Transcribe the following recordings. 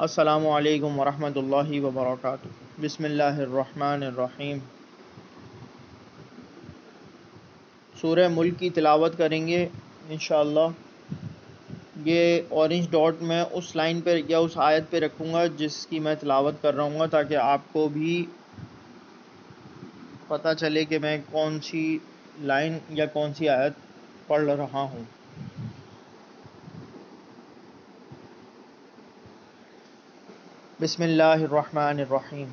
السلام علیکم ورحمۃ اللہ وبرکاتہ۔ بسم اللہ الرحمن الرحیم۔ سورہ ملک کی تلاوت کریں گے انشاءاللہ۔ یہ اورنج ڈاٹ میں اس لائن پہ یا اس آیت پہ رکھوں گا جس کی میں تلاوت کر رہا ہوں تاکہ آپ کو بھی پتہ چلے کہ میں کون سی لائن یا کون سی آیت پڑھ رہا ہوں۔ بسم اللہ الرحمن الرحیم۔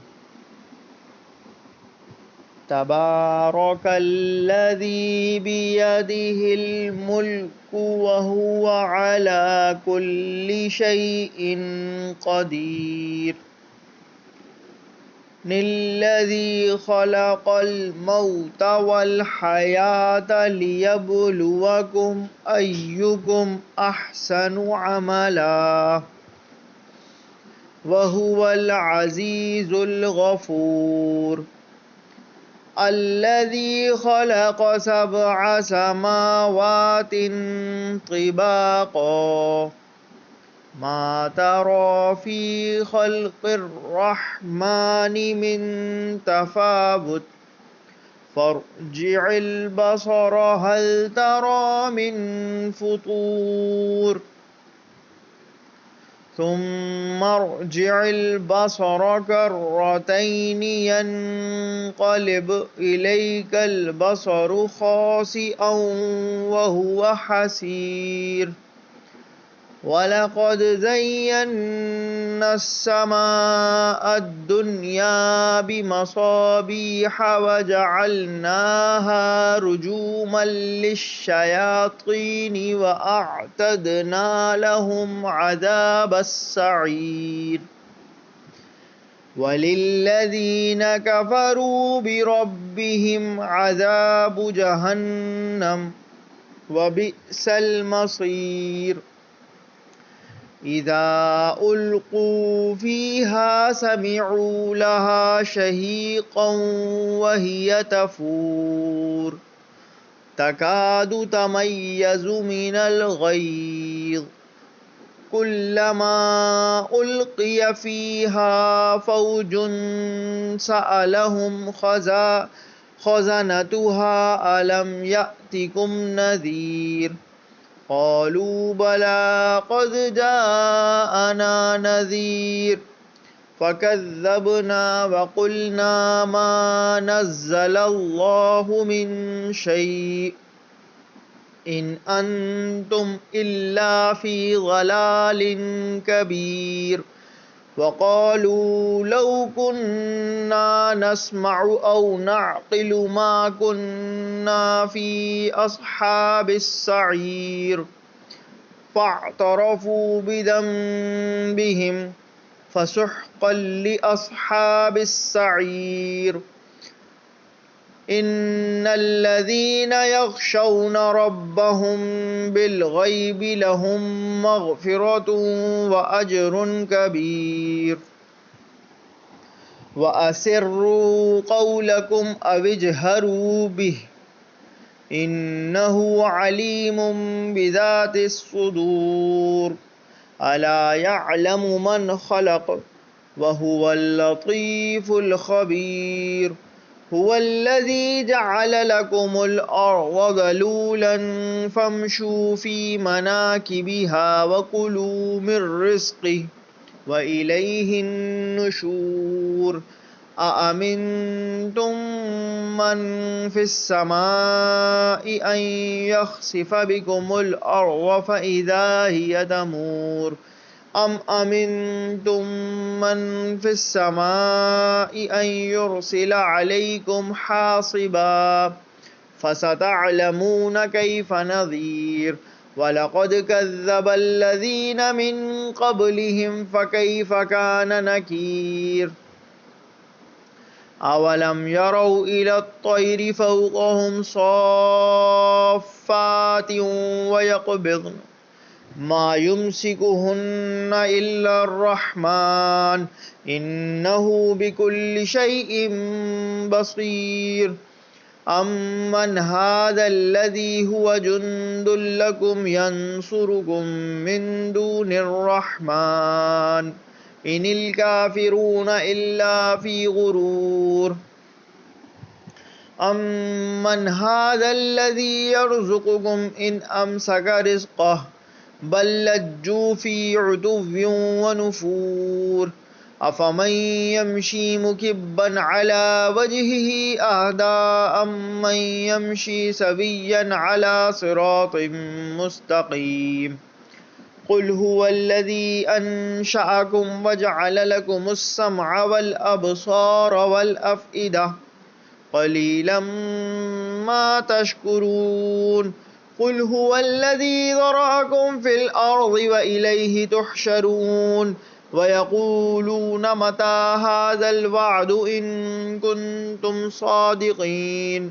تبارک الذی بیدہ الملک وہو علی کل شیء قدیر۔ الذی خلق الموت والحیاۃ لیبلوکم ایکم احسن عملا وہو العزیز الغفور۔ الذي خلق سبع سماوات طباقا ما ترى في خلق الرحمن من تفاوت فارجع البصر هل ترى من فطور ثم ارجع البصر كرتين ينقلب إليك البصر خاسئا وهو حسير ولقد زينا السماء الدنيا بمصابيح وجعلناها رجوما للشياطين وأعتدنا لهم عذاب السعير وللذين كفروا بربهم عذاب جهنم وبئس المصير۔ إذا ألقوا فيها سمعوا لها شهيقا وهي تفور تكاد تميز من الغيظ كلما ألقي فيها فوج سألهم خزنتها ألم يأتكم نذير قالوا بلى قد جاءنا نذير فكذبنا وقلنا ما نزل الله من شيء إن أنتم إلا في ضلال كبير وقالوا لو كنا نسمع أو نعقل ما كنا في أصحاب السعير فاعترفوا بذنبهم فسحقا لأصحاب السعير۔ إن الذين يخشون ربهم بالغيب لهم مغفرة وأجر كبير وأسروا قولكم أو اجهروا به إنه عليم بذات الصدور ألا يعلم من خلق وهو اللطيف الخبير۔ هو الذي جعل لكم الأرض ذلولا فامشوا في مناكبها وكلوا من رزقه وإليه النشور۔ أأمنتم من في السماء أن يخسف بكم الأرض فإذا هي تمور أم أمنتم من في السماء أن يرسل عليكم حاصبا فستعلمون كيف نذير ولقد كذب الذين من قبلهم فكيف كان نكير۔ أولم يروا إلى الطير فوقهم صافات ويقبضن ما يمسكهن إلا الرحمن إنه بكل شيء بصير۔ أَمَّنْ هَذَا الَّذِي هُوَ جُندٌ لَكُمْ يَنْصُرُكُمْ مِنْ دُونِ الرَّحْمَنِ إن الكافرون إلا في غرور أمن هذا الذي يرزقكم إن أمسك رزقه بل لجوا في عتو ونفور أفمن يمشي مكبا على وجهه أهدى أمن يمشي سويا على صراط مستقيم قل هو الذي أنشأكم وجعل لكم السمع والأبصار والأفئدة قليلا ما تشكرون قل هو الذي ذرأكم في الأرض وإليه تحشرون ويقولون متى هذا الوعد إن كنتم صادقين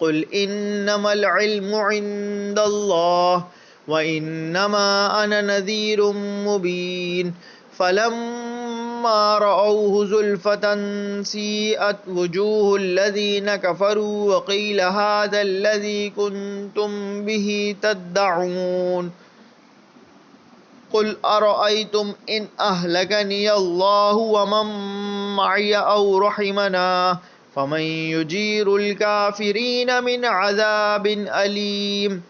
قل إنما العلم عند الله وإنما أنا نذير مبين فلما رأوه زلفة سيئت وجوه الذين كفروا وقيل هذا الذي كنتم به تدعون قل أرأيتم إن أهلكني الله ومن معي أو رحمنا فمن يجير الكافرين من عذاب أليم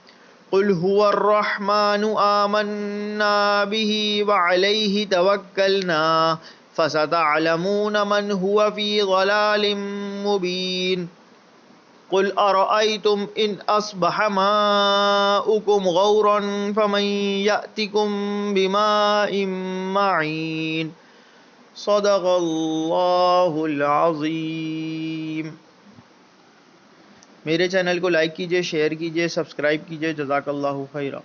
قل هو الرحمن آمنا به وعليه توكلنا فستعلمون من هو في ضلال مبين قل أرأيتم إن أصبح ماؤكم غورا فمن يأتكم بماء معين صدق اللہ العظیم۔ میرے چینل کو لائک کیجئے، شیئر کیجئے، سبسکرائب کیجئے۔ جزاک اللہ خیرہ۔